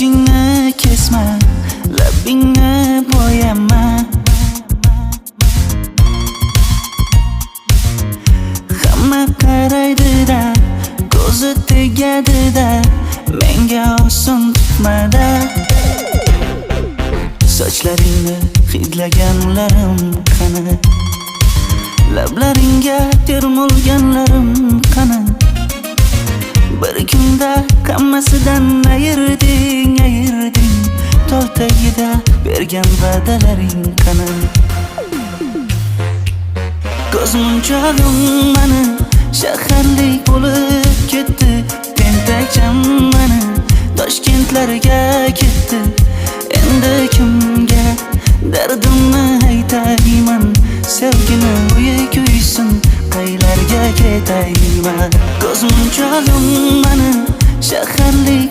sochingni kesma, labingni bo'yama. Hamma qaraydi-da, ko'zi tegadi-da, menga oson tutmada. Sochlaringni hidlaganlarim qani, lablaringga termulganlarim qani. Bir kunda hammasidan ayırding, tol tagida bergan va'dalaring qani. Ko'z munchog'im mani shaharlik bo'lib ketdi, tentakcham mani Toshkentlarga ketdi. Endi kimga dardimni aytayman, sevgini uyi kuysin, qaylarga ketayman. Ko'z munchog'im mani shaharlik